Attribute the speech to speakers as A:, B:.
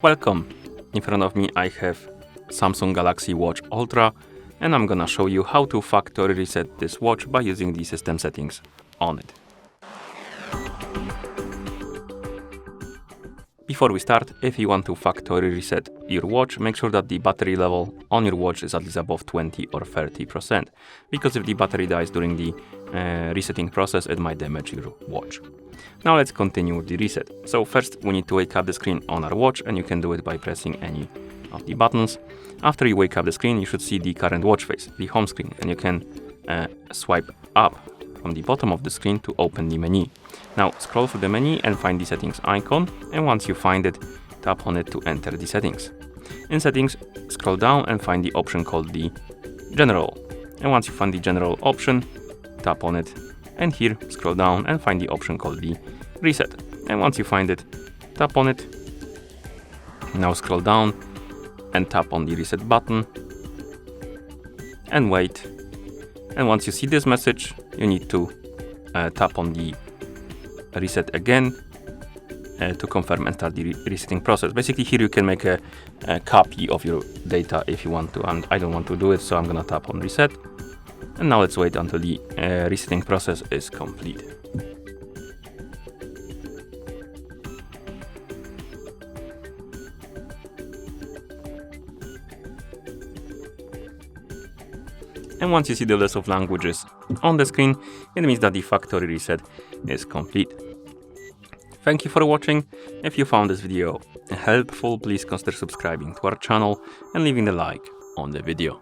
A: Welcome! In front of me I have Samsung Galaxy Watch Ultra and I'm gonna show you how to factory reset this watch by using the system settings on it. Before we start, if you want to factory reset your watch, make sure that the battery level on your watch is at least above 20 or 30%, because if the battery dies during the resetting process, it might damage your watch. Now let's continue with the reset. So first we need to wake up the screen on our watch, and you can do it by pressing any of the buttons. After you wake up the screen, you should see the current watch face, the home screen, and you can swipe up from the bottom of the screen to open the menu. Now scroll through the menu and find the settings icon, and once you find it, tap on it to enter the settings. In settings, scroll down and find the option called the general, and once you find the general option, tap on it, and here scroll down and find the option called the reset, and once you find it, tap on it. Now scroll down and tap on the reset button and wait, and once you see this message, you need to tap on the reset again to confirm and start the resetting process. Basically here you can make a copy of your data if you want to, and I don't want to do it, so I'm gonna tap on reset. And now let's wait until the resetting process is complete. And once you see the list of languages on the screen, it means that the factory reset is complete. Thank you for watching. If you found this video helpful, please consider subscribing to our channel and leaving a like on the video.